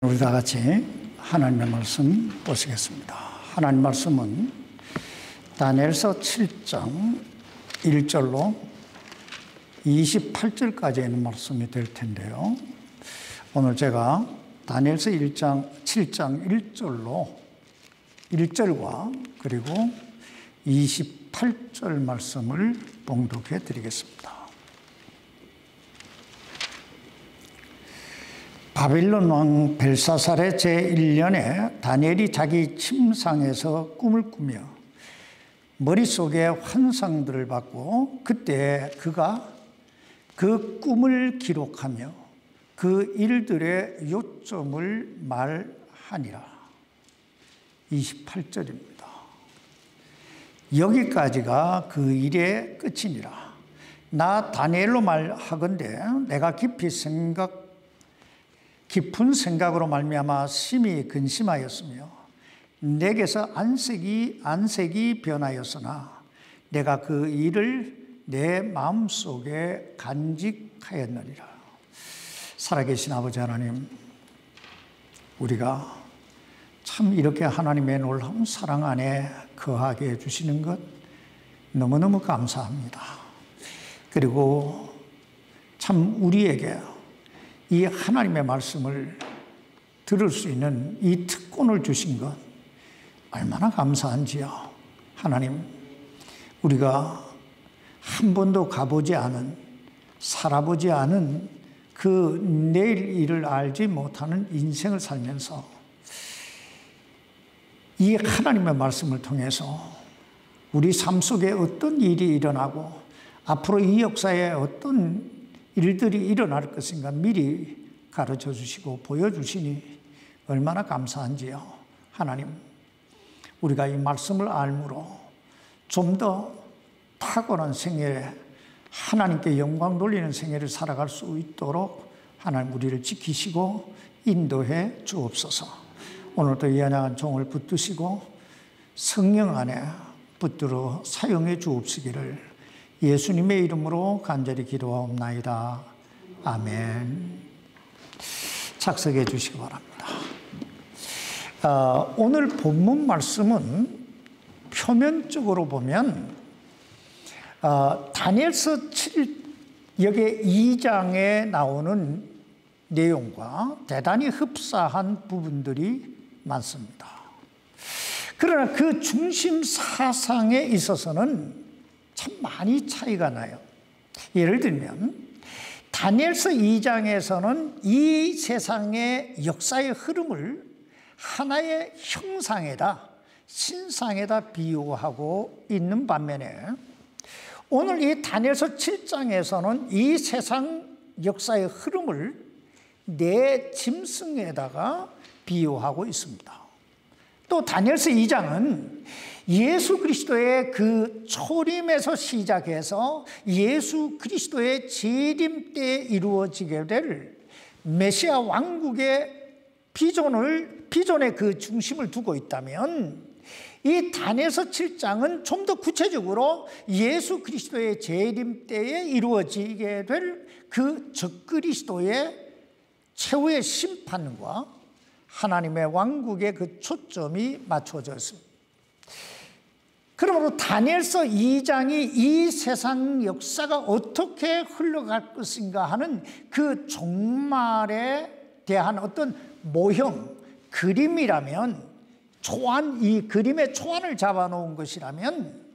우리 다 같이 하나님의 말씀 보시겠습니다. 하나님 말씀은 다니엘서 7장 1절로 28절까지 있는 말씀이 될 텐데요. 오늘 제가 다니엘서 7장 1절과 그리고 28절 말씀을 봉독해 드리겠습니다. 바빌론 왕 벨사살의 제1년에 다니엘이 자기 침상에서 꿈을 꾸며 머릿속에 환상들을 받고 그때 그가 그 꿈을 기록하며 그 일들의 요점을 말하니라. 28절입니다. 여기까지가 그 일의 끝이니라. 나 다니엘로 말하건대 내가 깊은 생각으로 말미암아 심히 근심하였으며 내게서 안색이 변하였으나 내가 그 일을 내 마음속에 간직하였느니라. 살아계신 아버지 하나님, 우리가 참 이렇게 하나님의 놀라운 사랑 안에 거하게 해주시는 것 너무너무 감사합니다. 그리고 참 우리에게 이 하나님의 말씀을 들을 수 있는 이 특권을 주신 것 얼마나 감사한지요. 하나님, 우리가 한 번도 가보지 않은, 살아보지 않은 그 내일 일을 알지 못하는 인생을 살면서 이 하나님의 말씀을 통해서 우리 삶 속에 어떤 일이 일어나고 앞으로 이 역사에 어떤 일들이 일어날 것인가 미리 가르쳐 주시고 보여주시니 얼마나 감사한지요. 하나님, 우리가 이 말씀을 알므로 좀 더 탁월한 생애에 하나님께 영광 돌리는 생애를 살아갈 수 있도록 하나님 우리를 지키시고 인도해 주옵소서. 오늘도 이 연약한 종을 붙드시고 성령 안에 붙들어 사용해 주옵시기를 예수님의 이름으로 간절히 기도하옵나이다. 아멘. 착석해 주시기 바랍니다. 오늘 본문 말씀은 표면적으로 보면 다니엘서 7역의 2장에 나오는 내용과 대단히 흡사한 부분들이 많습니다. 그러나 그 중심 사상에 있어서는 참 많이 차이가 나요. 예를 들면 다니엘서 2장에서는 이 세상의 역사의 흐름을 하나의 형상에다, 신상에다 비유하고 있는 반면에 오늘 이 다니엘서 7장에서는 이 세상 역사의 흐름을 내 짐승에다가 비유하고 있습니다. 또 다니엘서 2장은 예수 그리스도의 그 초림에서 시작해서 예수 그리스도의 재림 때 이루어지게 될 메시아 왕국의 비전의 그 중심을 두고 있다면 이 다니엘서 7장은 좀 더 구체적으로 예수 그리스도의 재림 때에 이루어지게 될 그 적그리스도의 최후의 심판과 하나님의 왕국의 그 초점이 맞춰져 있습니다. 그러므로 다니엘서 2장이 이 세상 역사가 어떻게 흘러갈 것인가 하는 그 종말에 대한 어떤 모형, 그림이라면, 이 그림의 초안을 잡아놓은 것이라면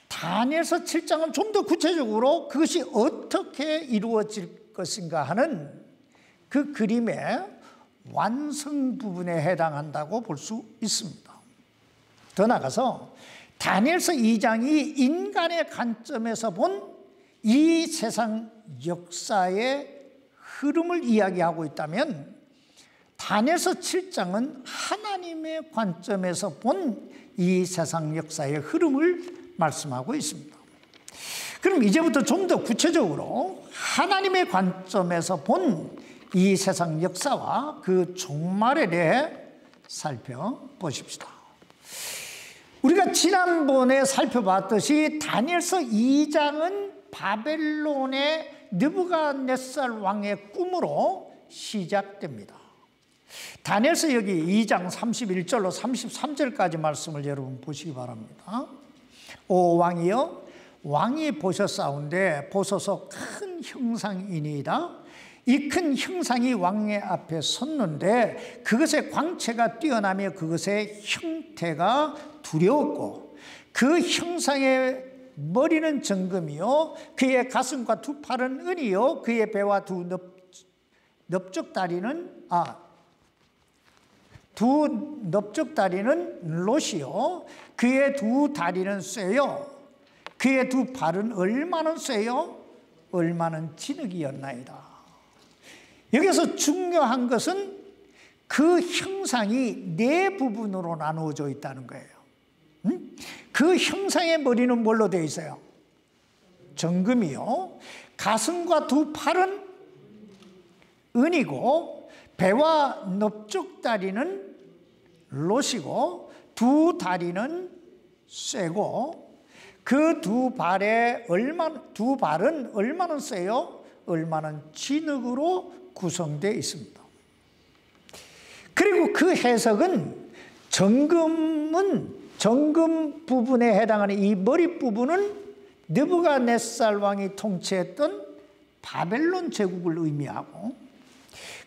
다니엘서 7장은 좀 더 구체적으로 그것이 어떻게 이루어질 것인가 하는 그 그림의 완성 부분에 해당한다고 볼 수 있습니다. 더 나아가서 다니엘서 2장이 인간의 관점에서 본 이 세상 역사의 흐름을 이야기하고 있다면 다니엘서 7장은 하나님의 관점에서 본 이 세상 역사의 흐름을 말씀하고 있습니다. 그럼 이제부터 좀 더 구체적으로 하나님의 관점에서 본 이 세상 역사와 그 종말에 대해 살펴보십시다. 우리가 지난번에 살펴봤듯이 다니엘서 2장은 바벨론의 느부갓네살 왕의 꿈으로 시작됩니다. 다니엘서 여기 2장 31절로 33절까지 말씀을 여러분 보시기 바랍니다. 오 왕이여, 왕이 보셨사온데 보소서 큰 형상이니이다. 이 큰 형상이 왕의 앞에 섰는데 그것의 광채가 뛰어나며 그것의 형태가 두려웠고 그 형상의 머리는 정금이요 그의 가슴과 두 팔은 은이요 그의 배와 두 넓적다리는 롯이요 그의 두 다리는 쇠요 그의 두 발은 얼마나 쇠요 얼마나 진흙이었나이다. 여기서 중요한 것은 그 형상이 네 부분으로 나누어져 있다는 거예요. 그 형상의 머리는 뭘로 되어 있어요? 정금이요. 가슴과 두 팔은 은이고 배와 넓적다리는 롯이고 두 다리는 쇠고 그 두 발은 얼마나 쇠요? 얼마나 진흙으로 구성되어 있습니다. 그리고 그 해석은 정금 부분에 해당하는 이 머리 부분은 느부갓네살 왕이 통치했던 바벨론 제국을 의미하고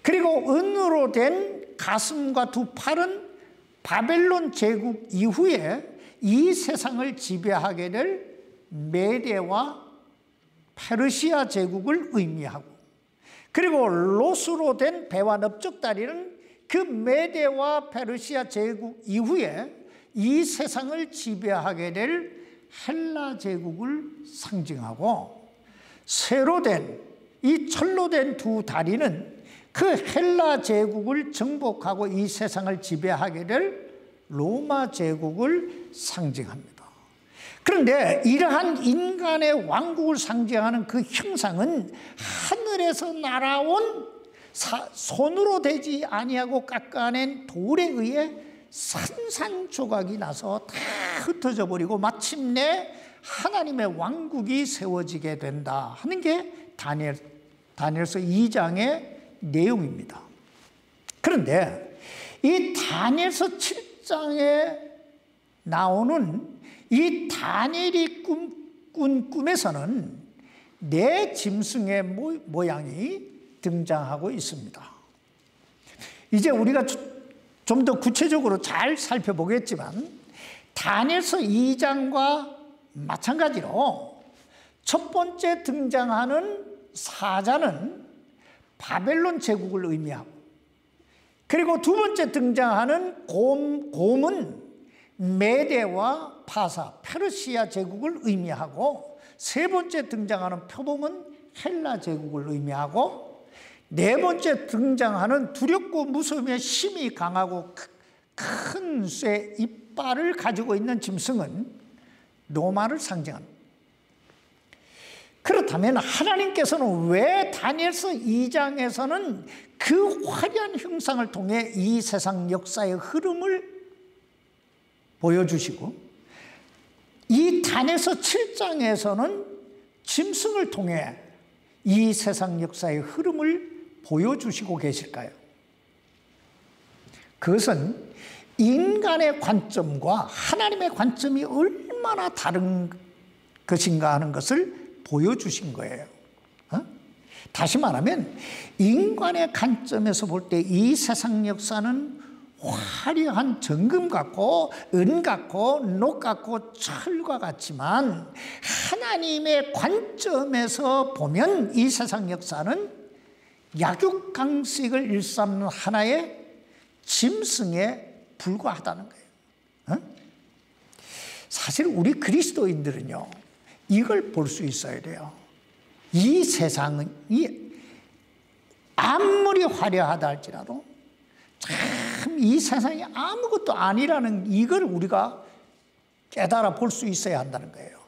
그리고 은으로 된 가슴과 두 팔은 바벨론 제국 이후에 이 세상을 지배하게 될 메대와 페르시아 제국을 의미하고 그리고 롯으로 된 배와 넓적다리는 그 메대와 페르시아 제국 이후에 이 세상을 지배하게 될 헬라 제국을 상징하고 쇠로 된 이 철로 된 두 다리는 그 헬라 제국을 정복하고 이 세상을 지배하게 될 로마 제국을 상징합니다. 그런데 이러한 인간의 왕국을 상징하는 그 형상은 하늘에서 날아온 손으로 되지 아니하고 깎아낸 돌에 의해 산산조각이 나서 다 흩어져 버리고 마침내 하나님의 왕국이 세워지게 된다 하는 게 다니엘서 2장의 내용입니다. 그런데 이 다니엘서 7장에 나오는 이 다니엘이 꾼 꿈에서는 네 짐승의 모양이 등장하고 있습니다. 이제 우리가 좀 더 구체적으로 잘 살펴보겠지만 다니엘서 2장과 마찬가지로 첫 번째 등장하는 사자는 바벨론 제국을 의미하고 그리고 두 번째 등장하는 곰은 메대와 파사, 페르시아 제국을 의미하고 세 번째 등장하는 표범은 헬라 제국을 의미하고 네 번째 등장하는 두렵고 무서우며 힘이 강하고 큰 쇠 이빨을 가지고 있는 짐승은 로마를 상징합니다. 그렇다면 하나님께서는 왜 다니엘서 2장에서는 그 화려한 형상을 통해 이 세상 역사의 흐름을 보여주시고 이 다니엘서 7장에서는 짐승을 통해 이 세상 역사의 흐름을 보여주시고 계실까요? 그것은 인간의 관점과 하나님의 관점이 얼마나 다른 것인가 하는 것을 보여주신 거예요. 다시 말하면 인간의 관점에서 볼 때 이 세상 역사는 화려한 정금 같고 은 같고 녹 같고 철과 같지만 하나님의 관점에서 보면 이 세상 역사는 약육강식을 일삼는 하나의 짐승에 불과하다는 거예요. 사실 우리 그리스도인들은요 이걸 볼 수 있어야 돼요. 이 세상이 아무리 화려하다 할지라도 참 이 세상이 아무것도 아니라는 이걸 우리가 깨달아 볼 수 있어야 한다는 거예요.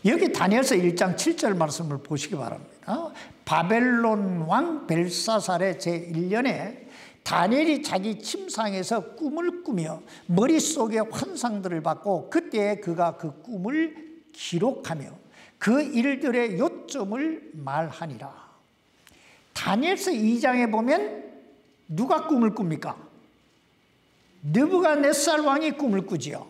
여기 다니엘서 1장 7절 말씀을 보시기 바랍니다. 바벨론 왕 벨사살의 제1년에 다니엘이 자기 침상에서 꿈을 꾸며 머릿속에 환상들을 받고 그때 그가 그 꿈을 기록하며 그 일들의 요점을 말하니라. 다니엘서 2장에 보면 누가 꿈을 꿉니까? 느부갓네살 왕이 꿈을 꾸지요.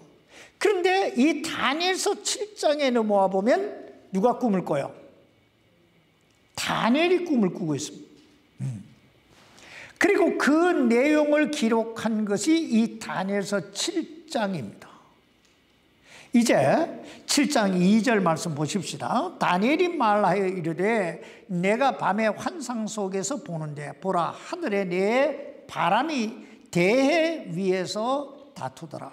그런데 이 다니엘서 7장에 넘어와 보면 누가 꿈을 꿔요? 다니엘이 꿈을 꾸고 있습니다. 그리고 그 내용을 기록한 것이 이 다니엘서 7장입니다. 이제 7장 2절 말씀 보십시다. 다니엘이 말하여 이르되 내가 밤에 환상 속에서 보는데 보라 하늘에 내 바람이 대해 위에서 다투더라.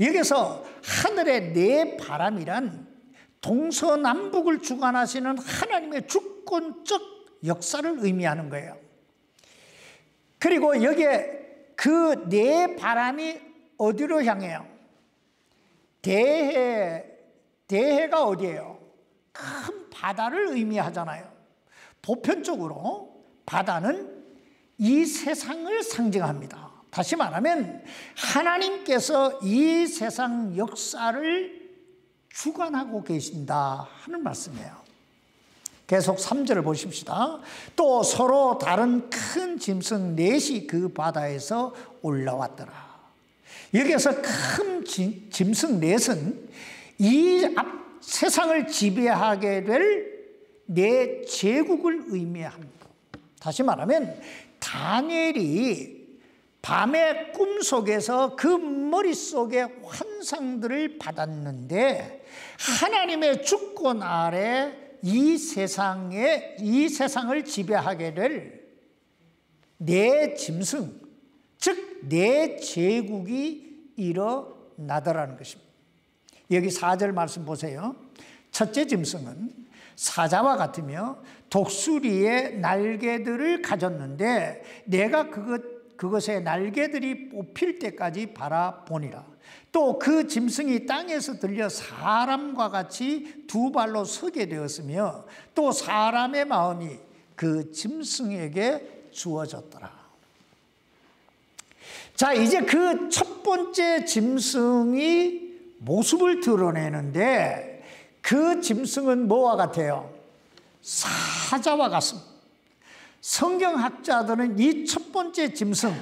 여기서 하늘에 내 바람이란 동서남북을 주관하시는 하나님의 주권적 역사를 의미하는 거예요. 그리고 여기에 그 내 바람이 어디로 향해요? 대해가 어디예요? 큰 바다를 의미하잖아요. 보편적으로 바다는 이 세상을 상징합니다. 다시 말하면 하나님께서 이 세상 역사를 주관하고 계신다 하는 말씀이에요. 계속 3절을 보십시다. 또 서로 다른 큰 짐승 넷이 그 바다에서 올라왔더라. 여기서 큰 짐승 넷은 이 세상을 지배하게 될 네 제국을 의미합니다. 다시 말하면 다니엘이 밤의 꿈속에서 그 머릿속에 환상들을 받았는데 하나님의 주권 아래 이 세상을 지배하게 될 네 짐승, 즉 네 제국이 일어나더라는 것입니다. 여기 4절 말씀 보세요. 첫째 짐승은 사자와 같으며 독수리의 날개들을 가졌는데 내가 그것의 날개들이 뽑힐 때까지 바라보니라. 또 그 짐승이 땅에서 들려 사람과 같이 두 발로 서게 되었으며 또 사람의 마음이 그 짐승에게 주어졌더라. 자, 이제 그 첫 번째 짐승이 모습을 드러내는데 그 짐승은 뭐와 같아요? 사자와 같습니다. 성경학자들은 이 첫 번째 짐승,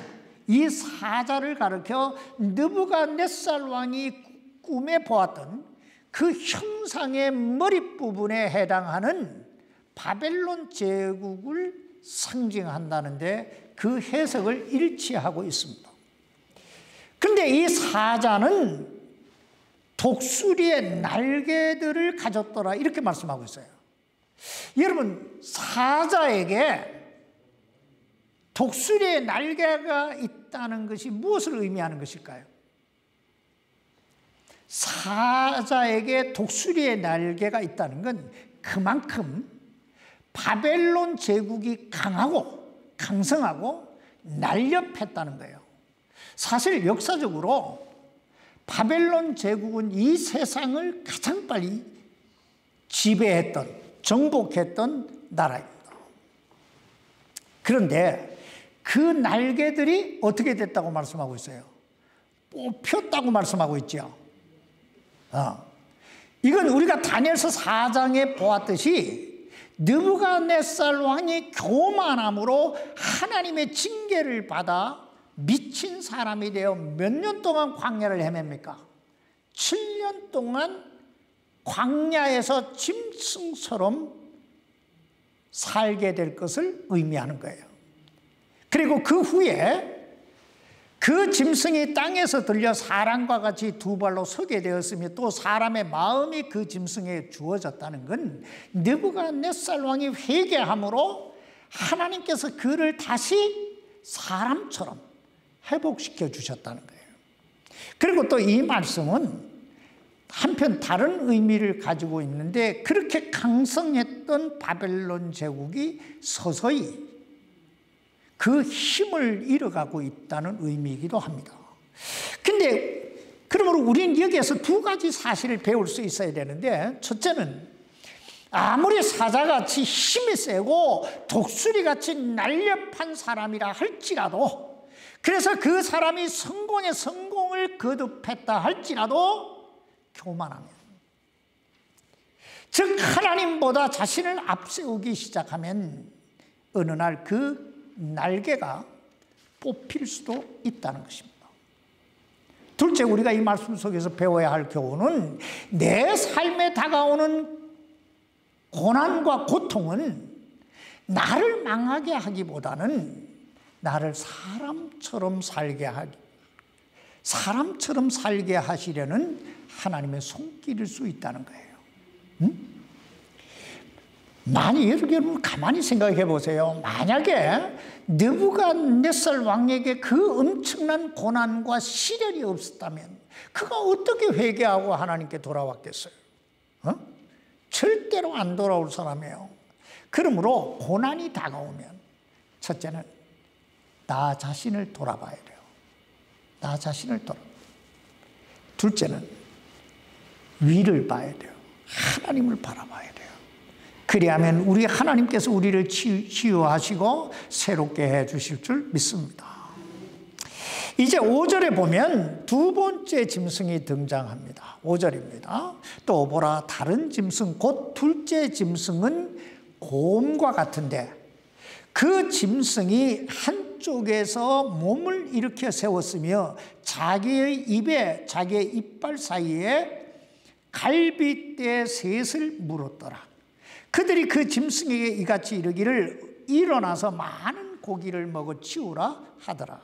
이 사자를 가리켜 느부갓네살 왕이 꿈에 보았던 그 형상의 머릿부분에 해당하는 바벨론 제국을 상징한다는데 그 해석을 일치하고 있습니다. 그런데 이 사자는 독수리의 날개들을 가졌더라 이렇게 말씀하고 있어요. 여러분, 사자에게 독수리의 날개가 있다는 것이 무엇을 의미하는 것일까요? 사자에게 독수리의 날개가 있다는 건 그만큼 바벨론 제국이 강하고 강성하고 날렵했다는 거예요. 사실 역사적으로 바벨론 제국은 이 세상을 가장 빨리 지배했던, 정복했던 나라입니다. 그런데 그 날개들이 어떻게 됐다고 말씀하고 있어요? 뽑혔다고 말씀하고 있죠. 이건 우리가 다니엘서 4장에 보았듯이 느부갓네살 왕이 교만함으로 하나님의 징계를 받아 미친 사람이 되어 몇 년 동안 광야를 헤맵니까? 7년 동안 광야에서 짐승처럼 살게 될 것을 의미하는 거예요. 그리고 그 후에 그 짐승이 땅에서 들려 사람과 같이 두 발로 서게 되었으며 또 사람의 마음이 그 짐승에 주어졌다는 건 느부갓네살 왕이 회개함으로 하나님께서 그를 다시 사람처럼 회복시켜 주셨다는 거예요. 그리고 또 이 말씀은 한편 다른 의미를 가지고 있는데 그렇게 강성했던 바벨론 제국이 서서히 그 힘을 잃어가고 있다는 의미이기도 합니다. 근데 그러므로 우리는 여기에서 두 가지 사실을 배울 수 있어야 되는데 첫째는 아무리 사자같이 힘이 세고 독수리같이 날렵한 사람이라 할지라도 그래서 그 사람이 성공에 성공을 거듭했다 할지라도 교만하면 즉 하나님보다 자신을 앞세우기 시작하면 어느 날 그 날개가 뽑힐 수도 있다는 것입니다. 둘째, 우리가 이 말씀 속에서 배워야 할 교훈은 내 삶에 다가오는 고난과 고통은 나를 망하게 하기보다는 나를 사람처럼 살게 하시려는 하나님의 손길일 수 있다는 거예요. 만약 여러분 가만히 생각해 보세요. 만약에 느부갓네살 왕에게 그 엄청난 고난과 시련이 없었다면 그가 어떻게 회개하고 하나님께 돌아왔겠어요? 절대로 안 돌아올 사람이에요. 그러므로 고난이 다가오면 첫째는 나 자신을 돌아봐야 돼요. 나 자신을 둘째는 위를 봐야 돼요. 하나님을 바라봐야 돼요. 그리하면 우리 하나님께서 우리를 치유하시고 새롭게 해주실 줄 믿습니다. 이제 5절에 보면 두 번째 짐승이 등장합니다. 5절입니다. 또 보라, 다른 짐승 곧 둘째 짐승은 곰과 같은데 그 짐승이 한쪽에서 몸을 일으켜 세웠으며 자기의 이빨 사이에 갈빗대 셋을 물었더라. 그들이 그 짐승에게 이같이 이르기를 일어나서 많은 고기를 먹어 치우라 하더라.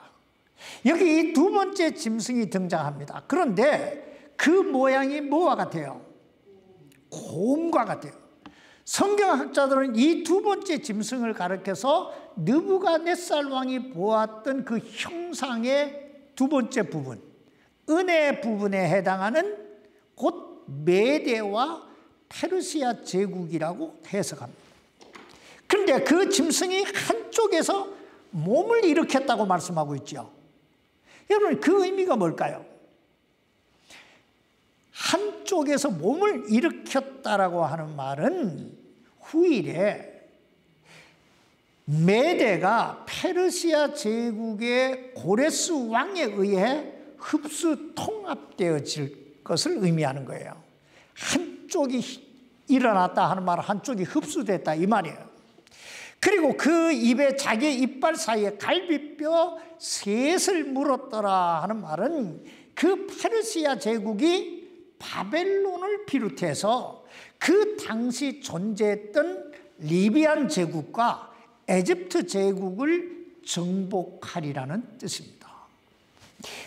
여기 이 두 번째 짐승이 등장합니다. 그런데 그 모양이 뭐와 같아요? 곰과 같아요. 성경학자들은 이 두 번째 짐승을 가리켜서 느부갓네살 왕이 보았던 그 형상의 두 번째 부분, 은혜 부분에 해당하는 곧 메대와 페르시아 제국이라고 해석합니다. 그런데 그 짐승이 한쪽에서 몸을 일으켰다고 말씀하고 있죠. 여러분, 그 의미가 뭘까요? 한쪽에서 몸을 일으켰다라고 하는 말은 후일에 메대가 페르시아 제국의 고레스 왕에 의해 흡수 통합되어질 것을 의미하는 거예요. 한쪽이 일어났다 하는 말은 한쪽이 흡수됐다 이 말이에요. 그리고 그 입에 자기 이빨 사이에 갈비뼈 셋을 물었더라 하는 말은 그 페르시아 제국이 바벨론을 비롯해서 그 당시 존재했던 리비안 제국과 에집트 제국을 정복하리라는 뜻입니다.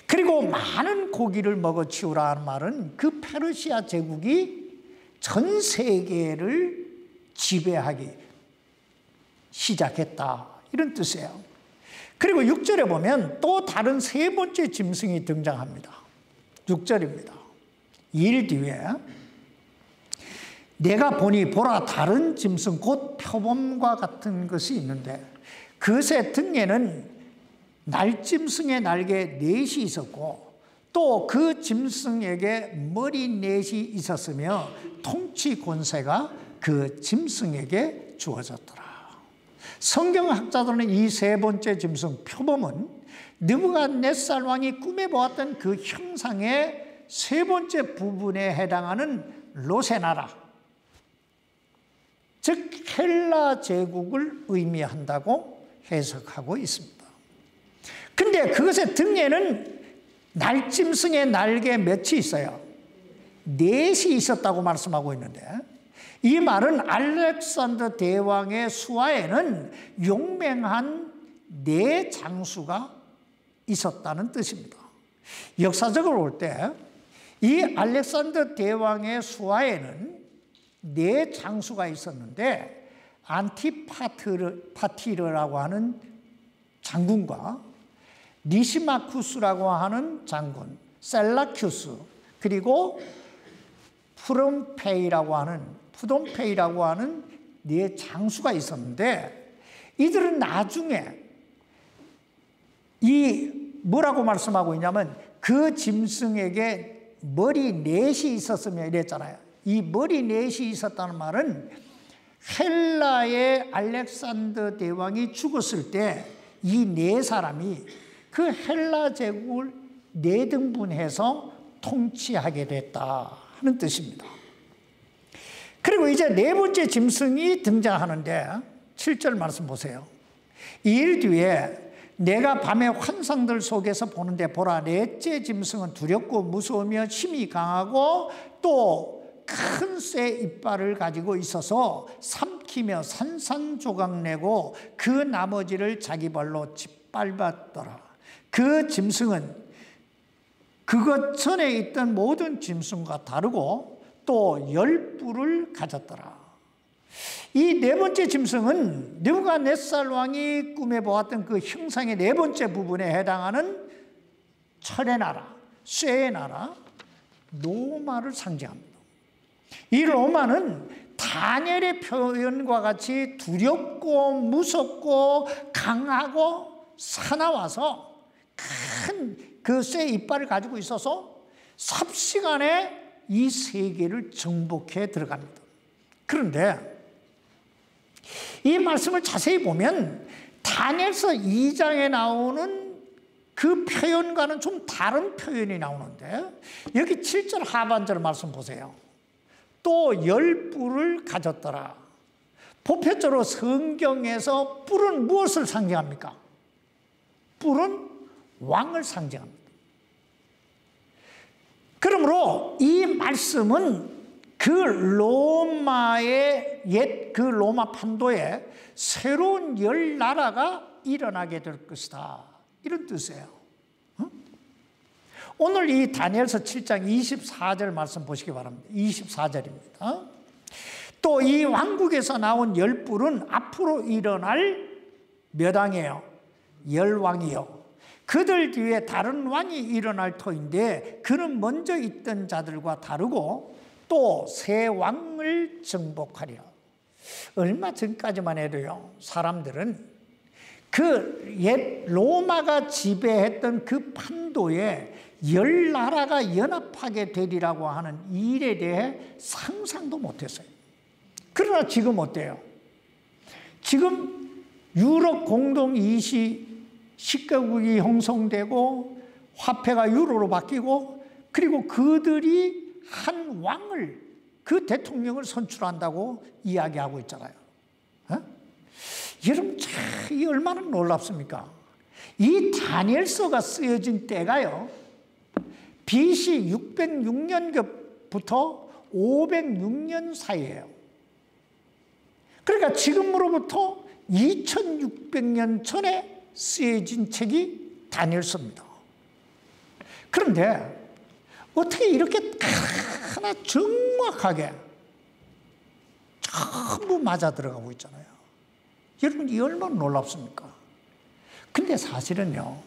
그리고 많은 고기를 먹어 치우라는 말은 그 페르시아 제국이 전 세계를 지배하기 시작했다 이런 뜻이에요. 그리고 6절에 보면 또 다른 세 번째 짐승이 등장합니다. 6절입니다. 일 뒤에 내가 보니 보라, 다른 짐승 곧 표범과 같은 것이 있는데 그새 등에는 날짐승의 날개 넷이 있었고 또 그 짐승에게 머리 넷이 있었으며 통치 권세가 그 짐승에게 주어졌더라. 성경학자들은 이 세 번째 짐승 표범은 느부갓네살 왕이 꿈에 보았던 그 형상의 세 번째 부분에 해당하는 로세나라, 즉 헬라 제국을 의미한다고 해석하고 있습니다. 근데 그것의 등에는 날짐승의 날개 몇이 있어요? 넷이 있었다고 말씀하고 있는데 이 말은 알렉산더 대왕의 수하에는 용맹한 네 장수가 있었다는 뜻입니다. 역사적으로 볼 때 이 알렉산더 대왕의 수하에는 네 장수가 있었는데 안티파티르라고 하는 장군과 니시마쿠스라고 하는 장군, 셀라큐스, 그리고 푸돔페이라고 하는 네 장수가 있었는데 이들은 나중에 뭐라고 말씀하고 있냐면 그 짐승에게 머리 넷이 있었으며 이랬잖아요. 이 머리 넷이 있었다는 말은 헬라의 알렉산더 대왕이 죽었을 때 이 네 사람이 그 헬라 제국을 네 등분해서 통치하게 됐다 하는 뜻입니다. 그리고 이제 네 번째 짐승이 등장하는데 7절 말씀 보세요. 이 일 뒤에 내가 밤의 환상들 속에서 보는데 보라, 넷째 짐승은 두렵고 무서우며 힘이 강하고 또 큰 쇠 이빨을 가지고 있어서 삼키며 산산조각내고 그 나머지를 자기 발로 짓밟았더라. 그 짐승은 그것 전에 있던 모든 짐승과 다르고 또 10뿔을 가졌더라. 이 네 번째 짐승은 느부갓네살 왕이 꿈에 보았던 그 형상의 네 번째 부분에 해당하는 철의 나라, 쇠의 나라, 로마를 상징합니다. 이 로마는 다니엘의 표현과 같이 두렵고 무섭고 강하고 사나워서 큰 그 쇠 이빨을 가지고 있어서 삽시간에 이 세계를 정복해 들어갑니다. 그런데 이 말씀을 자세히 보면 다니엘서 2장에 나오는 그 표현과는 좀 다른 표현이 나오는데, 여기 7절 하반절 말씀 보세요. 또 10뿔을 가졌더라. 보편적으로 성경에서 뿔은 무엇을 상징합니까? 뿔은 왕을 상징합니다. 그러므로 이 말씀은 그 로마의 옛 그 로마 판도에 새로운 10나라가 일어나게 될 것이다, 이런 뜻이에요. 오늘 이 다니엘서 7장 24절 말씀 보시기 바랍니다. 24절입니다. 또 이 왕국에서 나온 10뿔은 앞으로 일어날 몇 왕이에요? 10왕이요. 그들 뒤에 다른 왕이 일어날 터인데 그는 먼저 있던 자들과 다르고 또 새 왕을 정복하리라. 얼마 전까지만 해도요, 사람들은 그 옛 로마가 지배했던 그 판도에 10나라가 연합하게 되리라고 하는 일에 대해 상상도 못했어요. 그러나 지금 어때요? 지금 유럽 공동 10개국이 형성되고 화폐가 유로로 바뀌고, 그리고 그들이 한 왕을, 그 대통령을 선출한다고 이야기하고 있잖아요. 여러분, 이 얼마나 놀랍습니까? 이 다니엘서가 쓰여진 때가요, BC 606년부터 506년 사이예요. 그러니까 지금으로부터 2600년 전에 쓰여진 책이 다니엘서입니다. 그런데 어떻게 이렇게 하나 정확하게 전부 맞아 들어가고 있잖아요. 여러분, 이 얼마나 놀랍습니까? 근데 사실은요,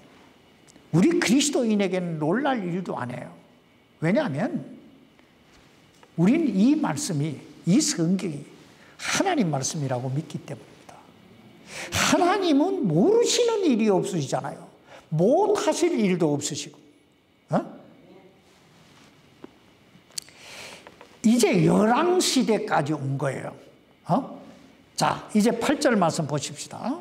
우리 그리스도인에게는 놀랄 일도 아니에요. 왜냐하면 우리는 이 말씀이, 이 성경이 하나님 말씀이라고 믿기 때문입니다. 하나님은 모르시는 일이 없으시잖아요. 못하실 일도 없으시고. 이제 열왕시대까지 온 거예요. 자, 이제 8절 말씀 보십시다.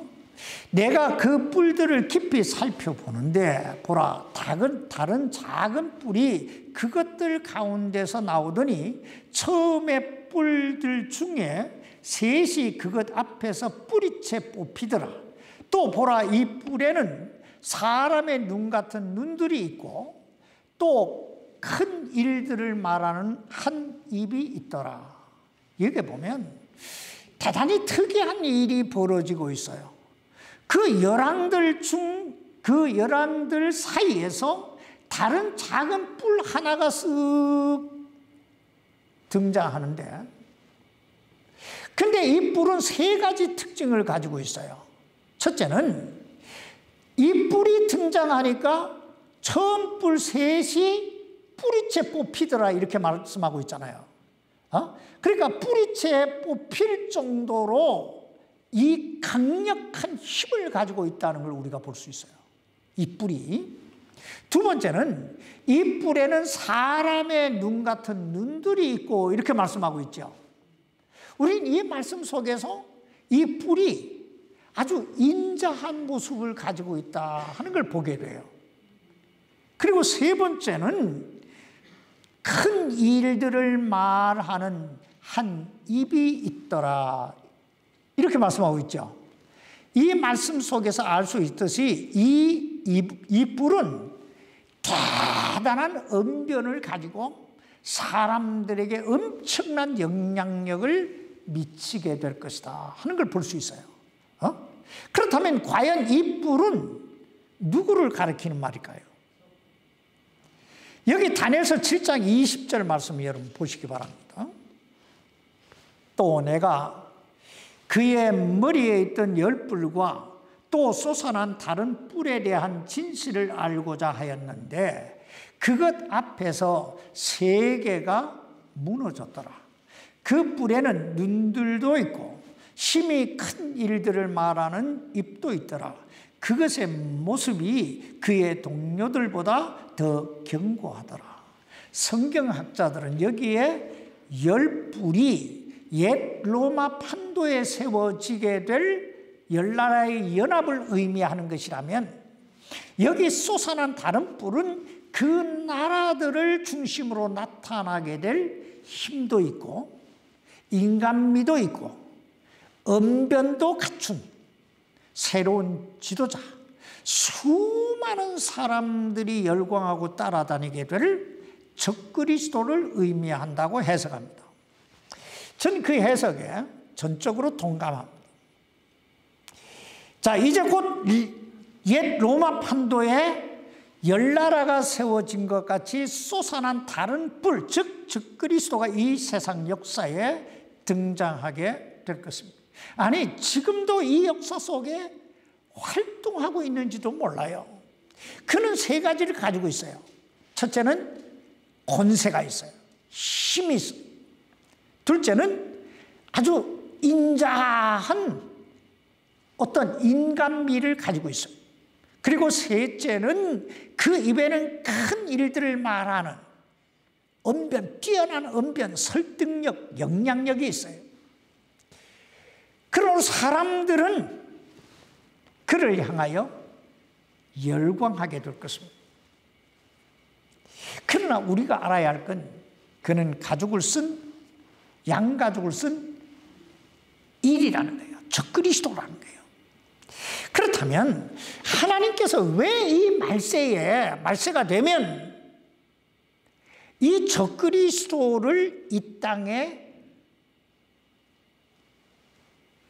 내가 그 뿔들을 깊이 살펴보는데 보라, 다른 작은 뿔이 그것들 가운데서 나오더니 처음에 뿔들 중에 셋이 그것 앞에서 뿌리채 뽑히더라. 또 보라, 이 뿔에는 사람의 눈 같은 눈들이 있고 또 큰 일들을 말하는 한 입이 있더라. 여기 보면 대단히 특이한 일이 벌어지고 있어요. 그 열왕들 사이에서 다른 작은 뿔 하나가 쓱 등장하는데, 근데 이 뿔은 세 가지 특징을 가지고 있어요. 첫째는 이 뿔이 등장하니까 처음 뿔 셋이 뿌리채 뽑히더라, 이렇게 말씀하고 있잖아요. 그러니까 뿌리채 뽑힐 정도로 이 강력한 힘을 가지고 있다는 걸 우리가 볼 수 있어요. 이 뿔이. 두 번째는 이 뿔에는 사람의 눈 같은 눈들이 있고, 이렇게 말씀하고 있죠. 우리는 이 말씀 속에서 이 뿔이 아주 인자한 모습을 가지고 있다 하는 걸 보게 돼요. 그리고 세 번째는 큰 일들을 말하는 한 입이 있더라, 이렇게 말씀하고 있죠. 이 말씀 속에서 알 수 있듯이 이 뿔은 대단한 언변을 가지고 사람들에게 엄청난 영향력을 미치게 될 것이다 하는 걸 볼 수 있어요. 그렇다면 과연 이 뿔은 누구를 가리키는 말일까요? 여기 다니엘서 7장 20절 말씀 여러분 보시기 바랍니다. 또 내가 그의 머리에 있던 열뿔과 또 솟아난 다른 뿔에 대한 진실을 알고자 하였는데 그것 앞에서 세계가 무너졌더라. 그 뿔에는 눈들도 있고 심히 큰 일들을 말하는 입도 있더라. 그것의 모습이 그의 동료들보다 더 견고하더라. 성경학자들은 여기에 열뿔이 옛 로마 판도에 세워지게 될 열나라의 연합을 의미하는 것이라면 여기 솟아난 다른 뿔은 그 나라들을 중심으로 나타나게 될 힘도 있고 인간미도 있고 언변도 갖춘 새로운 지도자, 수많은 사람들이 열광하고 따라다니게 될 적그리스도를 의미한다고 해석합니다. 저는 그 해석에 전적으로 동감합니다. 자, 이제 곧 옛 로마 판도에 열나라가 세워진 것 같이 솟아난 다른 뿔, 즉 적그리스도가 이 세상 역사에 등장하게 될 것입니다. 아니, 지금도 이 역사 속에 활동하고 있는지도 몰라요. 그는 세 가지를 가지고 있어요. 첫째는 권세가 있어요. 힘이 있어요. 둘째는 아주 인자한 어떤 인간미를 가지고 있어요. 그리고 셋째는 그 입에는 큰 일들을 말하는 언변, 뛰어난 언변, 설득력, 영향력이 있어요. 그러므로 사람들은 그를 향하여 열광하게 될 것입니다. 그러나 우리가 알아야 할 건 그는 가죽을 쓴, 양가죽을 쓴 일이라는 거예요. 적그리스도라는 거예요. 그렇다면 하나님께서 왜 이 말세가 되면 이 적그리스도를 이 땅에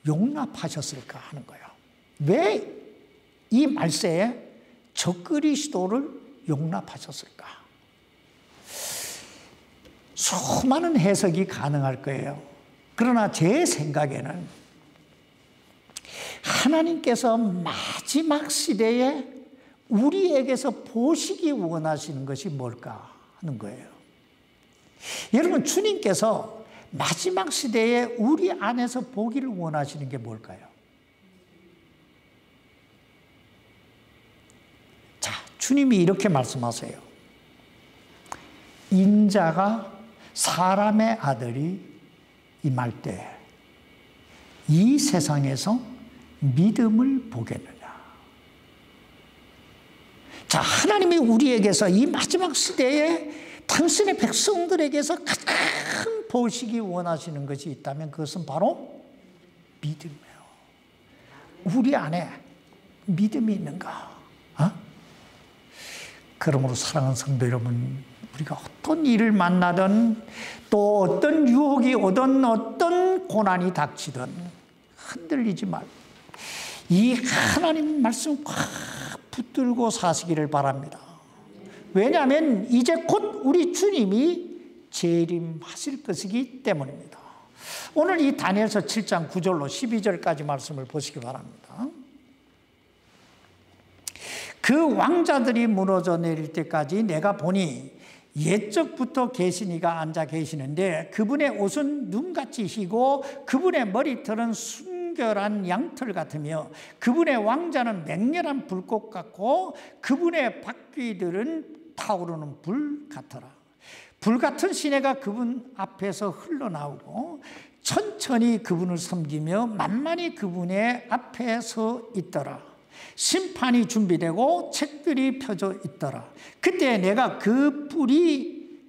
용납하셨을까 하는 거예요. 왜 이 말세에 적그리스도를 용납하셨을까? 수많은 해석이 가능할 거예요. 그러나 제 생각에는 하나님께서 마지막 시대에 우리에게서 보시기 원하시는 것이 뭘까 하는 거예요. 여러분, 주님께서 마지막 시대에 우리 안에서 보기를 원하시는 게 뭘까요? 자, 주님이 이렇게 말씀하세요. 인자가 사람의 아들이 임할 때 이 세상에서 믿음을 보겠느냐. 자, 하나님이 우리에게서 이 마지막 시대에 당신의 백성들에게서 가장 보시기 원하시는 것이 있다면 그것은 바로 믿음이에요. 우리 안에 믿음이 있는가? 그러므로 사랑하는 성도 여러분, 우리가 어떤 일을 만나든 또 어떤 유혹이 오든 어떤 고난이 닥치든 흔들리지 말고 이 하나님 말씀 꽉 붙들고 사시기를 바랍니다. 왜냐하면 이제 곧 우리 주님이 재림하실 것이기 때문입니다. 오늘 이 다니엘서 7장 9절로 12절까지 말씀을 보시기 바랍니다. 그 왕자들이 무너져 내릴 때까지 내가 보니 옛적부터 계신 이가 앉아 계시는데 그분의 옷은 눈같이 희고 그분의 머리털은 순결한 양털 같으며 그분의 왕자는 맹렬한 불꽃 같고 그분의 바퀴들은 타오르는 불 같더라. 불같은 시내가 그분 앞에서 흘러나오고 천천히 그분을 섬기며 만만히 그분의 앞에 서 있더라. 심판이 준비되고 책들이 펴져 있더라. 그때 내가 그 뿔이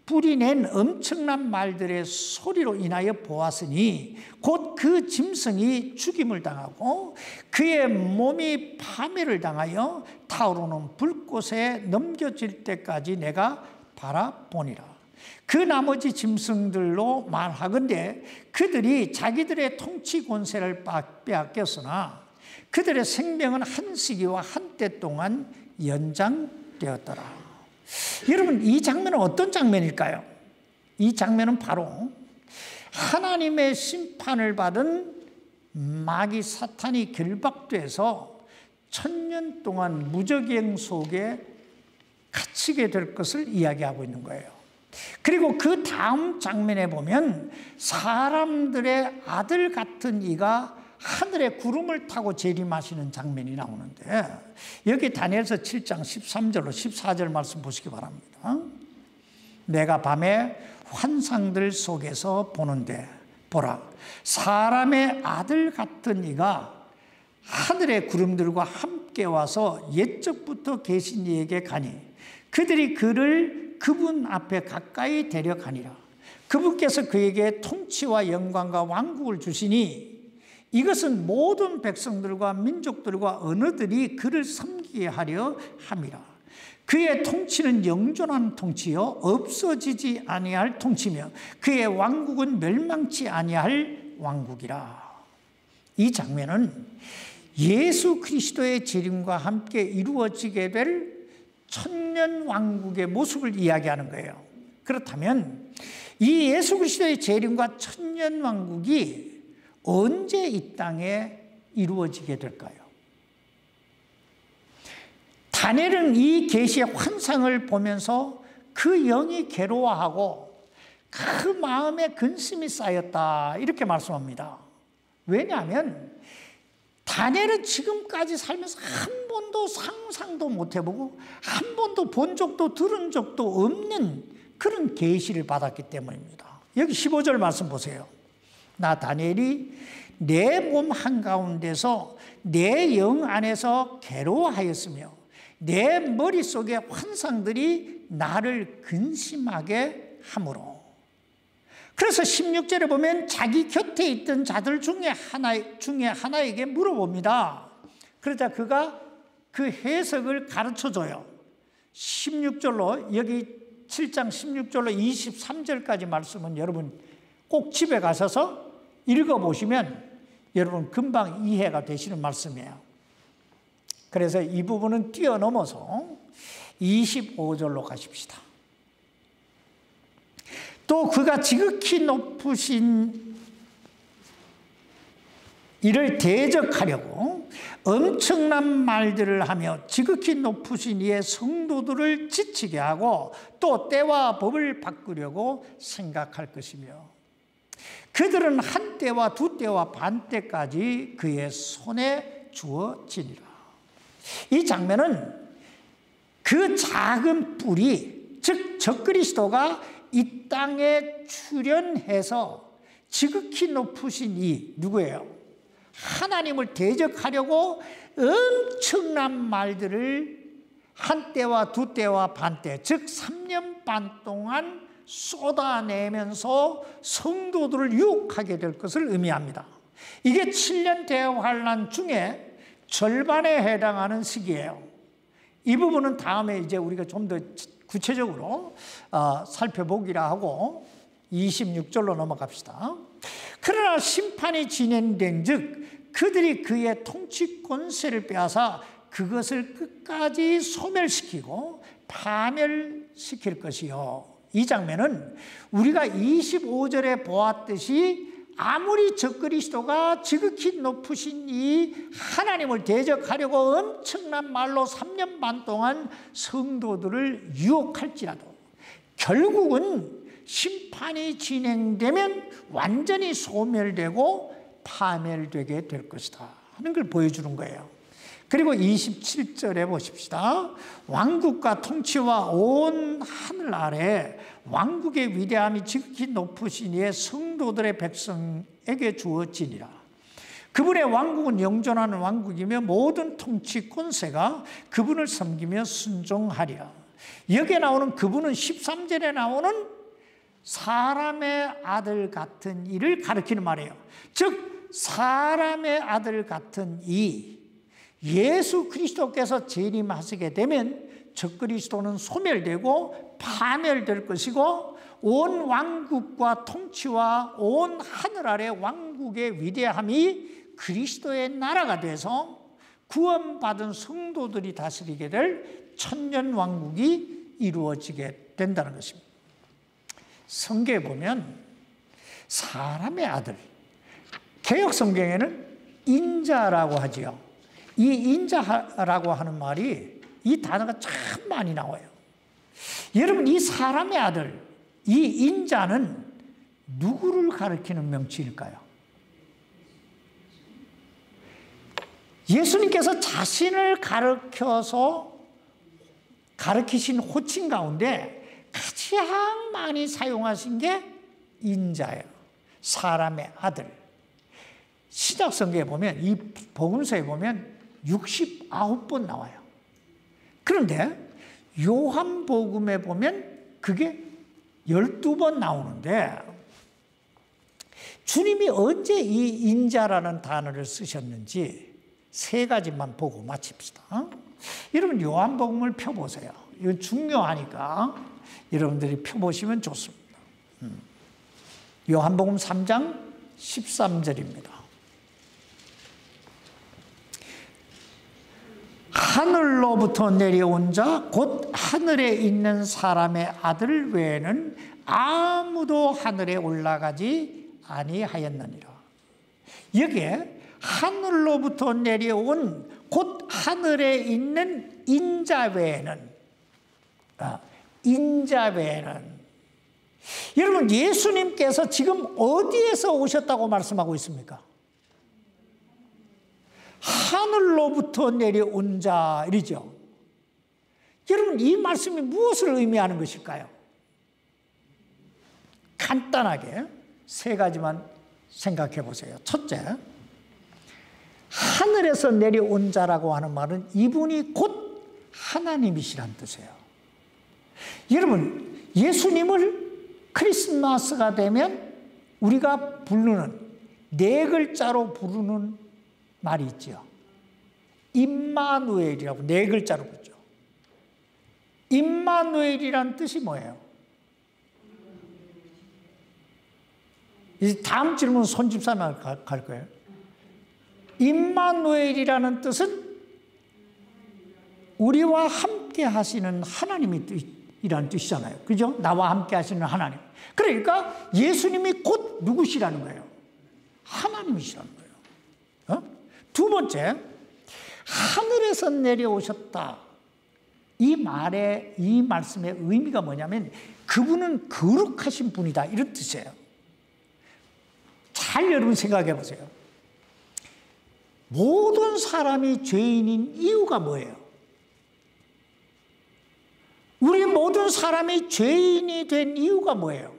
뿔이 낸 엄청난 말들의 소리로 인하여 보았으니 곧 그 짐승이 죽임을 당하고 그의 몸이 파멸을 당하여 타오르는 불꽃에 넘겨질 때까지 내가 바라보니라. 그 나머지 짐승들로 말하건대 그들이 자기들의 통치 권세를 빼앗겼으나 그들의 생명은 한 시기와 한때 동안 연장되었더라. 여러분, 이 장면은 어떤 장면일까요? 이 장면은 바로 하나님의 심판을 받은 마귀 사탄이 결박돼서 1000년 동안 무저갱 속에 갇히게 될 것을 이야기하고 있는 거예요. 그리고 그 다음 장면에 보면 사람들의 아들 같은 이가 하늘의 구름을 타고 재림하시는 장면이 나오는데, 여기 다니엘서 7장 13절로 14절 말씀 보시기 바랍니다. 내가 밤에 환상들 속에서 보는데 보라, 사람의 아들 같은 이가 하늘의 구름들과 함께 와서 옛적부터 계신 이에게 가니 그들이 그를 그분 앞에 가까이 데려가니라. 그분께서 그에게 통치와 영광과 왕국을 주시니 이것은 모든 백성들과 민족들과 언어들이 그를 섬기게 하려 함이라. 그의 통치는 영존한 통치요 없어지지 아니할 통치며 그의 왕국은 멸망치 아니할 왕국이라. 이 장면은 예수 그리스도의 재림과 함께 이루어지게 될 천년 왕국의 모습을 이야기하는 거예요. 그렇다면 이 예수 그리스도의 재림과 천년 왕국이 언제 이 땅에 이루어지게 될까요? 다니엘은 이 계시의 환상을 보면서 그 영이 괴로워하고 그 마음에 근심이 쌓였다, 이렇게 말씀합니다. 왜냐하면 다니엘은 지금까지 살면서 한 번도 상상도 못 해보고 한 번도 본 적도 들은 적도 없는 그런 계시를 받았기 때문입니다. 여기 15절 말씀 보세요. 나 다니엘이 내 몸 한가운데서 내 영 안에서 괴로워하였으며 내 머릿속에 환상들이 나를 근심하게 하므로. 그래서 16절에 보면 자기 곁에 있던 자들 중에 하나에게 물어봅니다. 그러자 그가 그 해석을 가르쳐줘요. 16절로, 여기 7장 16절로 23절까지 말씀은 여러분 꼭 집에 가셔서 읽어보시면 여러분 금방 이해가 되시는 말씀이에요. 그래서 이 부분은 뛰어넘어서 25절로 가십시다. 또 그가 지극히 높으신 이를 대적하려고 엄청난 말들을 하며 지극히 높으신 이의 성도들을 지치게 하고 또 때와 법을 바꾸려고 생각할 것이며 그들은 한 때와 두 때와 반 때까지 그의 손에 주어지니라. 이 장면은 그 작은 뿔이, 즉 적그리스도가 이 땅에 출현해서 지극히 높으신 이 누구예요? 하나님을 대적하려고 엄청난 말들을 한 때와 두 때와 반 때, 즉 3년 반 동안 쏟아내면서 성도들을 유혹하게 될 것을 의미합니다. 이게 7년 대환란 중에 절반에 해당하는 시기예요. 이 부분은 다음에 이제 우리가 좀 더 구체적으로 살펴보기라 하고 26절로 넘어갑시다. 그러나 심판이 진행된 즉 그들이 그의 통치 권세를 빼앗아 그것을 끝까지 소멸시키고 파멸시킬 것이요. 이 장면은 우리가 25절에 보았듯이 아무리 적그리스도가 지극히 높으신 이 하나님을 대적하려고 엄청난 말로 3년 반 동안 성도들을 유혹할지라도 결국은 심판이 진행되면 완전히 소멸되고 파멸되게 될 것이다 하는 걸 보여주는 거예요. 그리고 27절에 보십시다. 왕국과 통치와 온 하늘 아래 왕국의 위대함이 지극히 높으신 이의 성도들의 백성에게 주어지니라. 그분의 왕국은 영존하는 왕국이며 모든 통치 권세가 그분을 섬기며 순종하리라. 여기에 나오는 그분은 13절에 나오는 사람의 아들 같은 이를 가리키는 말이에요. 즉 사람의 아들 같은 이, 예수 그리스도께서 재림하시게 되면 적그리스도는 소멸되고 파멸될 것이고, 온 왕국과 통치와 온 하늘 아래 왕국의 위대함이 그리스도의 나라가 돼서 구원받은 성도들이 다스리게 될 천년 왕국이 이루어지게 된다는 것입니다. 성경에 보면 사람의 아들, 개역 성경에는 인자라고 하지요. 이 인자라고 하는 말이, 이 단어가 참 많이 나와요. 여러분, 이 사람의 아들, 이 인자는 누구를 가리키는 명칭일까요? 예수님께서 자신을 가르치신 호칭 가운데 가장 많이 사용하신 게 인자예요. 사람의 아들. 신약 성경에 보면, 이 복음서에 보면 69번 나와요. 그런데 요한복음에 보면 그게 12번 나오는데, 주님이 언제 이 인자라는 단어를 쓰셨는지 세 가지만 보고 마칩시다. 여러분, 요한복음을 펴보세요. 이건 중요하니까 여러분들이 펴보시면 좋습니다. 요한복음 3장 13절입니다. 하늘로부터 내려온 자, 곧 하늘에 있는 사람의 아들 외에는 아무도 하늘에 올라가지 아니하였느니라. 여기에 하늘로부터 내려온 곧 하늘에 있는 인자 외에는, 여러분, 예수님께서 지금 어디에서 오셨다고 말씀하고 있습니까? 하늘로부터 내려온 자, 이러죠. 여러분, 이 말씀이 무엇을 의미하는 것일까요? 간단하게 세 가지만 생각해 보세요. 첫째, 하늘에서 내려온 자라고 하는 말은 이분이 곧 하나님이시란 뜻이에요. 여러분, 예수님을 크리스마스가 되면 우리가 부르는 네 글자로 부르는 말이 있죠. 임마누엘이라고 네 글자로 부르죠. 임마누엘이란 뜻이 뭐예요? 이제 다음 질문 손집사님 갈 거예요. 임마누엘이라는 뜻은 우리와 함께 하시는 하나님이라는 뜻이잖아요. 그죠? 나와 함께 하시는 하나님. 그러니까 예수님이 곧 누구시라는 거예요? 하나님이시라는 거예요. 두 번째, 하늘에서 내려오셨다. 이 말씀의 의미가 뭐냐면 그분은 거룩하신 분이다, 이런 뜻이에요. 잘 여러분 생각해 보세요. 모든 사람이 죄인인 이유가 뭐예요? 우리 모든 사람이 죄인이 된 이유가 뭐예요?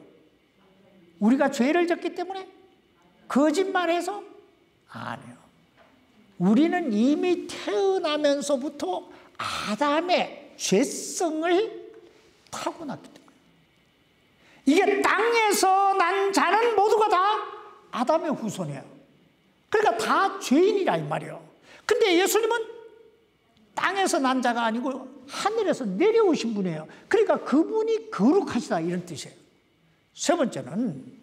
우리가 죄를 졌기 때문에? 거짓말해서? 아니요. 우리는 이미 태어나면서부터 아담의 죄성을 타고났기 때문에. 이게 땅에서 난 자는 모두가 다 아담의 후손이에요. 그러니까 다 죄인이라 이 말이에요. 근데 예수님은 땅에서 난 자가 아니고 하늘에서 내려오신 분이에요. 그러니까 그분이 거룩하시다, 이런 뜻이에요. 세 번째는,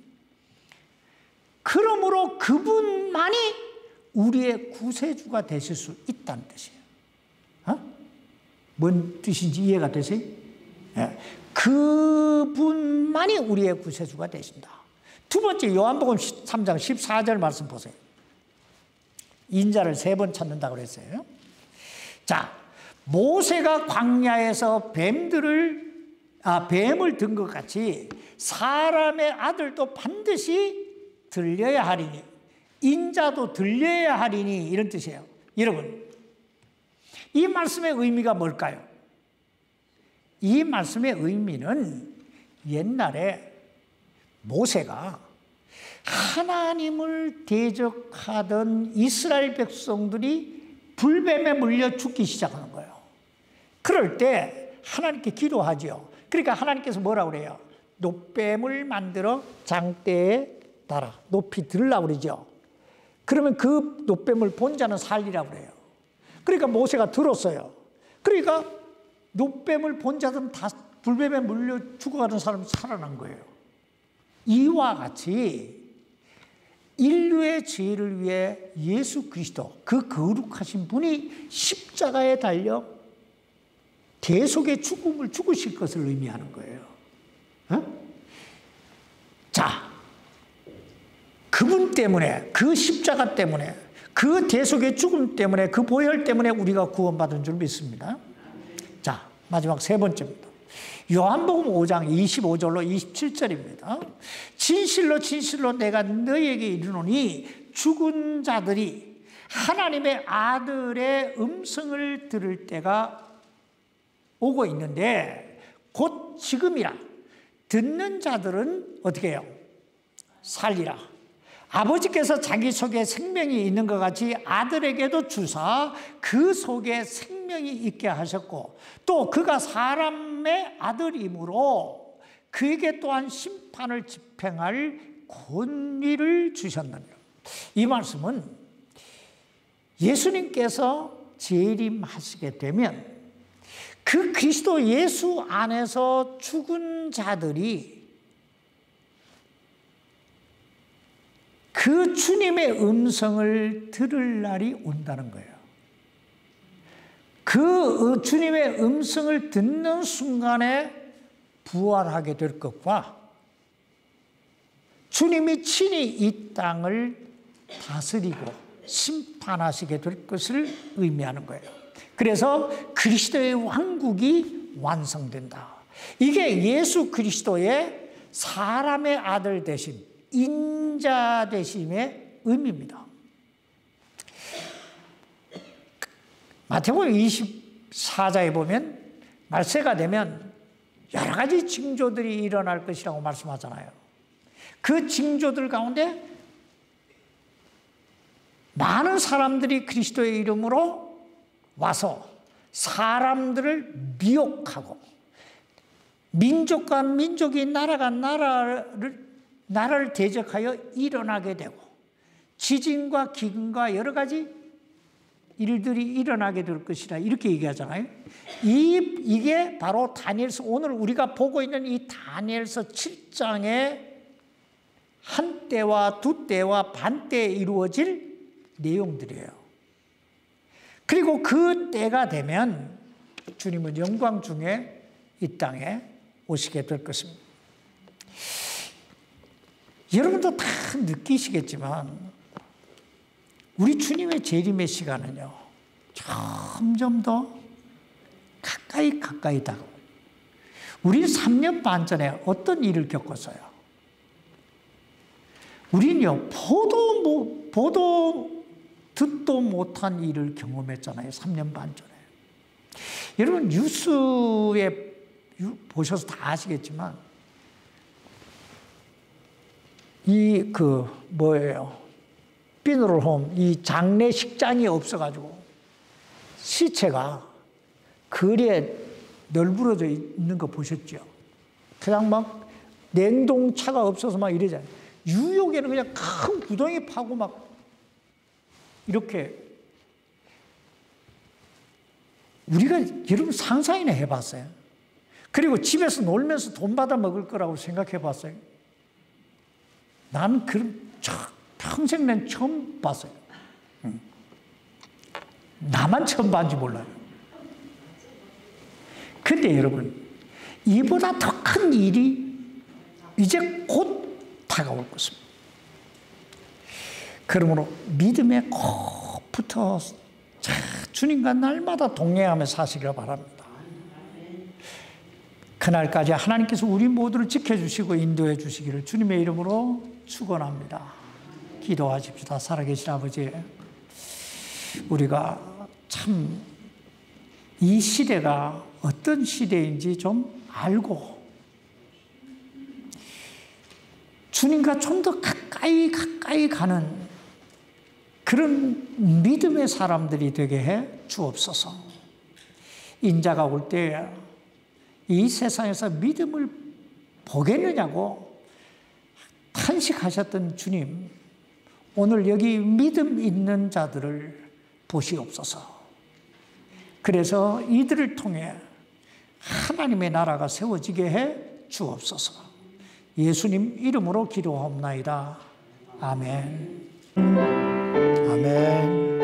그러므로 그분만이 우리의 구세주가 되실 수 있다는 뜻이에요. 뭔 뜻인지 이해가 되세요? 네. 그분만이 우리의 구세주가 되신다. 두 번째, 요한복음 3장 14절 말씀 보세요. 인자를 세 번 찾는다고 그랬어요. 자, 모세가 광야에서 뱀을 든 것 같이 사람의 아들도 반드시 들려야 하리니, 인자도 들려야 하리니, 이런 뜻이에요. 여러분, 이 말씀의 의미가 뭘까요? 이 말씀의 의미는 옛날에 모세가 하나님을 대적하던 이스라엘 백성들이 불뱀에 물려 죽기 시작하는 거예요. 그럴 때 하나님께 기도하죠. 그러니까 하나님께서 뭐라고 그래요? 놋뱀을 만들어 장대에 달아 높이 들으려고 그러죠. 그러면 그 놋뱀을 본 자는 살리라고 그래요. 그러니까 모세가 들었어요. 그러니까 놋뱀을 본 자들은 다 불뱀에 물려 죽어가는 사람이 살아난 거예요. 이와 같이 인류의 죄를 위해 예수 그리스도, 그 거룩하신 분이 십자가에 달려 대속의 죽음을 죽으실 것을 의미하는 거예요. 자, 그분 때문에, 그 십자가 때문에, 그 대속의 죽음 때문에, 그 보혈 때문에 우리가 구원받은 줄 믿습니다. 자, 마지막 세 번째입니다. 요한복음 5장 25절로 27절입니다. 진실로 진실로 내가 너희에게 이르노니 죽은 자들이 하나님의 아들의 음성을 들을 때가 오고 있는데 곧 지금이라. 듣는 자들은 어떻게 해요? 살리라. 아버지께서 자기 속에 생명이 있는 것 같이 아들에게도 주사 그 속에 생명이 있게 하셨고 또 그가 사람의 아들이므로 그에게 또한 심판을 집행할 권위를 주셨느니라. 이 말씀은 예수님께서 재림하시게 되면 그 그리스도 예수 안에서 죽은 자들이 그 주님의 음성을 들을 날이 온다는 거예요. 그 주님의 음성을 듣는 순간에 부활하게 될 것과 주님이 친히 이 땅을 다스리고 심판하시게 될 것을 의미하는 거예요. 그래서 그리스도의 왕국이 완성된다. 이게 예수 그리스도의 사람의 아들 되심, 인자 되심의 의미입니다. 마태복음 24장에 보면 말세가 되면 여러 가지 징조들이 일어날 것이라고 말씀하잖아요. 그 징조들 가운데 많은 사람들이 그리스도의 이름으로 와서 사람들을 미혹하고 민족과 민족이 나라가 나라를 대적하여 일어나게 되고 지진과 기근과 여러 가지 일들이 일어나게 될 것이라 이렇게 얘기하잖아요. 이게 바로 다니엘서 오늘 우리가 보고 있는 이 다니엘서 7장의 한 때와 두 때와 반 때에 이루어질 내용들이에요. 그리고 그 때가 되면 주님은 영광 중에 이 땅에 오시게 될 것입니다. 여러분도 다 느끼시겠지만 우리 주님의 재림의 시간은요 점점 더 가까이 다가오고 우리는 3년 반 전에 어떤 일을 겪었어요? 우리는요 보도 듣도 못한 일을 경험했잖아요. 3년 반 전에. 여러분 뉴스에 보셔서 다 아시겠지만 피너럴홈 이 장례식장이 없어가지고 시체가 거리에 널브러져 있는 거 보셨죠? 그냥 막 냉동차가 없어서 막 이러잖아요. 뉴욕에는 그냥 큰 구덩이 파고 막 이렇게 우리가 여러분 상상이나 해봤어요? 그리고 집에서 놀면서 돈 받아 먹을 거라고 생각해 봤어요? 난 평생 난 처음 봤어요. 나만 처음 봤는지 몰라요. 근데 여러분 이보다 더 큰 일이 이제 곧 다가올 것입니다. 그러므로 믿음에 꼭 붙어 주님과 날마다 동행하며 사시기를 바랍니다. 그날까지 하나님께서 우리 모두를 지켜주시고 인도해 주시기를 주님의 이름으로 축원합니다. 기도하십시다. 살아계신 아버지, 우리가 참 이 시대가 어떤 시대인지 좀 알고 주님과 좀 더 가까이 가는 그런 믿음의 사람들이 되게 해 주옵소서. 인자가 올 때 이 세상에서 믿음을 보겠느냐고 탄식하셨던 주님, 오늘 여기 믿음 있는 자들을 보시옵소서. 그래서 이들을 통해 하나님의 나라가 세워지게 해 주옵소서. 예수님 이름으로 기도하옵나이다. 아멘. 아멘.